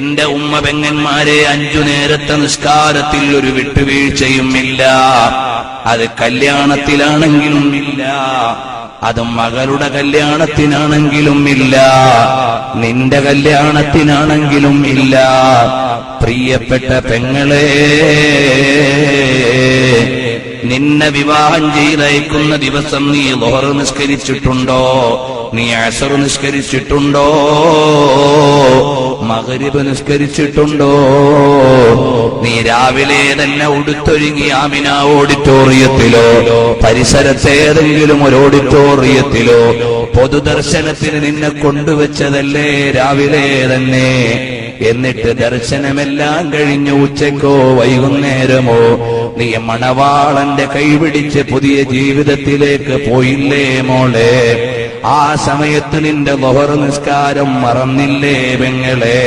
എന്റെ ഉമ്മ പെങ്ങന്മാരെ 5 നേരത്തെ നിസ്കാരത്തിൽ ഒരു വിട്ടുവീഴ്ചയും ഇല്ല. അത് കല്യാണത്തിലാണെങ്കിലും ഇല്ല, അത് മകളുടെ കല്യാണത്തിനാണെങ്കിലും ഇല്ല, നിന്റെ കല്യാണത്തിനാണെങ്കിലും ഇല്ല. പ്രിയപ്പെട്ട പെങ്ങളെ, നിന്നെ വിവാഹം ചെയ്തയക്കുന്ന ദിവസം നീ ളുഹർ നിസ്കരിച്ചിട്ടുണ്ടോ? നീ അസ്ർ നിസ്കരിച്ചിട്ടുണ്ടോ? മഗ്രിബ് നിസ്കരിച്ചിട്ടുണ്ടോ? നീ രാവിലെ തന്നെ ഉടുത്തൊരുങ്ങി ആമിന ഓഡിറ്റോറിയത്തിലോ പരിസരത്തേതെങ്കിലും ഒരു ഓഡിറ്റോറിയത്തിലോ പൊതുദർശനത്തിന് നിന്നെ കൊണ്ടുവച്ചതല്ലേ രാവിലെ തന്നെ? എന്നിട്ട് ദർശനമെല്ലാം കഴിഞ്ഞ് ഉച്ചക്കോ വൈകുന്നേരമോ നീ മണവാളന്റെ കൈപിടിച്ച് പുതിയ ജീവിതത്തിലേക്ക് പോയില്ലേ മോളെ? ആ സമയത്ത് നിന്റെ ളുഹർ നിസ്കാരം മറന്നില്ലേ പെങ്ങളെ?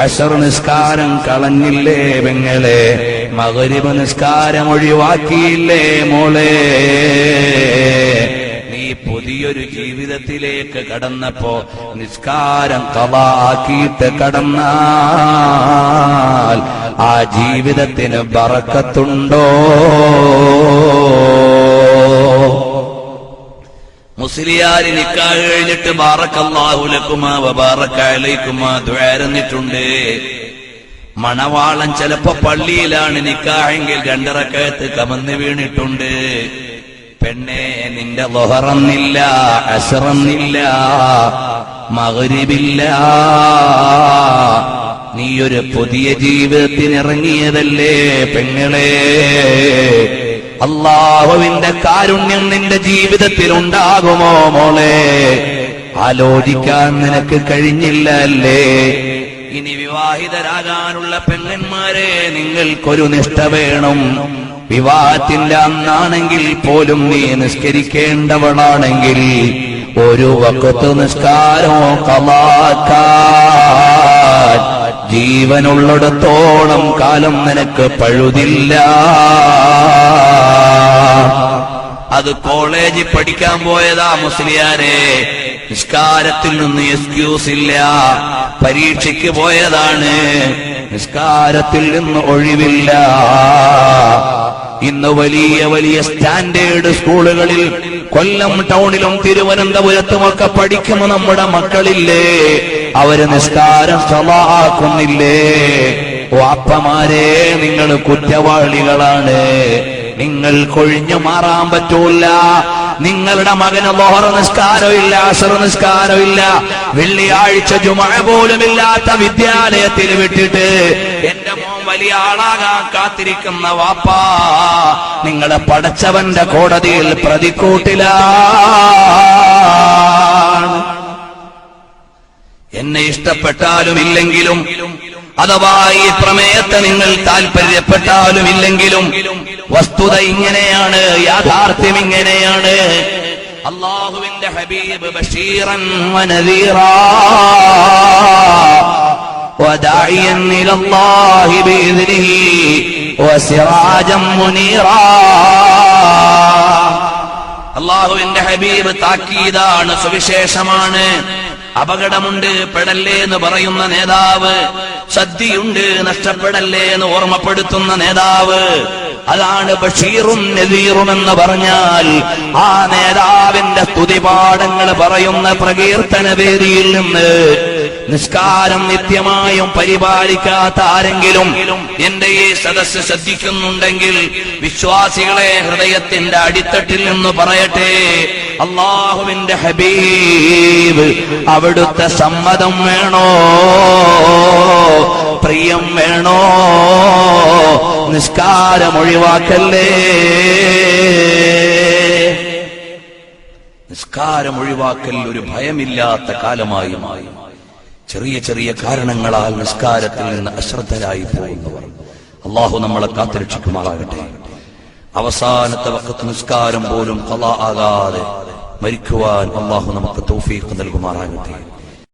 അസ്ർ നിസ്കാരം കളഞ്ഞില്ലേ പെങ്ങളെ? മഗ്രിബ് നിസ്കാരം ഒഴിവാക്കിയില്ലേ മോളെ? നീ പുതിയൊരു ജീവിതത്തിലേക്ക് കടന്നപ്പോ നിസ്കാരം ഖളാക്കിയിട്ട് കടന്നാൽ ആ ജീവിതത്തിന് ബറക്കത്തുണ്ടോ? മുസ്ലിയാരി നിക്കാഹ് കഴിഞ്ഞിട്ട് ബാറക്കല്ലാഹു ലക്കുമാ വബാറക അലൈക്കുമാ ദുആ ഇരുന്നിട്ടുണ്ട്. മണവാളൻ ചിലപ്പോ പള്ളിയിലാണ് നിക്കാഹെങ്കിൽ 2 റക്അത്ത് കമന്ന് വീണിട്ടുണ്ട്. പെണ്ണെ, നിന്റെ ളുഹറന്നില്ല, അസ്റന്നില്ല, മഗ്രിബില്ല. നീയൊരു പുതിയ ജീവിതത്തിനിറങ്ങിയതല്ലേ പെങ്ങളെ? അല്ലാഹുവിന്റെ കാരുണ്യം നിന്റെ ജീവിതത്തിൽ ഉണ്ടാകുമോ മോളെ? ആലോചിക്കാൻ നിനക്ക് കഴിഞ്ഞില്ല അല്ലേ? ഇനി വിവാഹിതരാകാനുള്ള പെണ്ണന്മാരെ, നിങ്ങൾക്കൊരു നിഷ്ഠ വേണം. വിവാഹത്തിന്റെ അന്നാണെങ്കിൽ പോലും നീ നിസ്കരിക്കേണ്ടവളാണെങ്കിൽ ഒരു വഖത്ത് നിസ്കാരമോ ഖളാക്കാൻ ജീവനുള്ളിടത്തോളം കാലം നിനക്ക് പഴുതില്ല. അത് കോളേജിൽ പഠിക്കാൻ പോയതാ മുസ്ലിയാരെ, നിസ്കാരത്തിൽ നിന്ന് എക്സ്ക്യൂസ് ഇല്ല. പരീക്ഷയ്ക്ക് പോയതാണ്, നിസ്കാരത്തിൽ നിന്ന് ഒഴിവില്ല. ഇന്ന് വലിയ വലിയ സ്റ്റാൻഡേർഡ് സ്കൂളുകളിൽ കൊല്ലം ടൗണിലും തിരുവനന്തപുരത്തുമൊക്കെ പഠിക്കുന്ന നമ്മുടെ മക്കളില്ലേ, അവര് നിസ്കാരം ഖളാക്കുന്നില്ലേ? വാപ്പമാരെ, നിങ്ങൾ കുറ്റവാളികളാണ്. നിങ്ങൾ കൊഴിഞ്ഞു മാറാൻ പറ്റൂല. നിങ്ങളുടെ മകന് ളുഹർ നിസ്കാരമില്ല, അസ്ർ നിസ്കാരമില്ല, വെള്ളിയാഴ്ച ജുമുഅ പോലും ഇല്ലാത്ത വിദ്യാലയത്തിൽ വിട്ടിട്ട് എന്റെ മോൻ വലിയ ആളാകാൻ കാത്തിരിക്കുന്ന വാപ്പാ, നിങ്ങളെ പടച്ചവന്റെ കോടതിയിൽ പ്രതിക്കൂട്ടിലാണ്. എന്നെ ഇഷ്ടപ്പെട്ടാലും ഇല്ലെങ്കിലും, അഥവാ ഈ പ്രമേയത്തെ നിങ്ങൾ താല്പര്യപ്പെട്ടാലും ഇല്ലെങ്കിലും, വസ്തുത ഇങ്ങനെയാണ്, യാഥാർത്ഥ്യം ഇങ്ങനെയാണ്. അല്ലാഹുവിന്റെ ഹബീബ് ബശീറൻ വനദീറാ വദാഇയൻ ഇലല്ലാഹി ബിഇദ്നിഹി വസിറാജൻ മുനീറാ. അല്ലാഹുവിന്റെ ഹബീബ് താക്കീതാണ്, സുവിശേഷമാണ്. അപകടമുണ്ട്, പെടല്ലേ എന്ന് പറയുന്ന നേതാവ്. സദ്യയുണ്ട്, നഷ്ടപ്പെടല്ലേ എന്ന് ഓർമ്മപ്പെടുത്തുന്ന നേതാവ്. അതാണ് ബഷീറും നദീറും എന്ന് പറഞ്ഞാൽ. ആ നേതാവിന്റെ സ്തുതിപാഠങ്ങൾ പറയുന്ന പ്രകീർത്തന വേദിയിൽ നിന്ന് നിസ്കാരം നിത്യമായും പരിപാലിക്കാത്ത ആരെങ്കിലും എന്റെ ഈ സദസ്സ് ശ്രദ്ധിക്കുന്നുണ്ടെങ്കിൽ, വിശ്വാസികളെ, ഹൃദയത്തിന്റെ അടിത്തട്ടിൽ നിന്ന് പറയട്ടെ, അല്ലാഹുവിന്റെ ഹബീബ് അവിടുത്തെ സമ്മതം വേണോ, പ്രിയം വേണോ? നിസ്കാരം ഒഴിവാക്കല്ലേ. നിസ്കാരം ഒഴിവാക്കൽ ഒരു ഭയമില്ലാത്ത കാലമായി മാറി. ചെറിയ ചെറിയ കാരണങ്ങളാൽ നിസ്കാരത്തിൽ നിന്ന് അശ്രദ്ധരായി പോകുന്നവർ, അല്ലാഹു നമ്മളെ കാത്തുരക്ഷിക്കുമാറാകട്ടെ. അവസാനത്തെ വഖത്ത് നിസ്കാരം പോലും ഖളാ ആകാതെ മരിക്കുവാൻ അല്ലാഹു നമുക്ക് തൗഫീഖ് നൽകുമാറാകട്ടെ.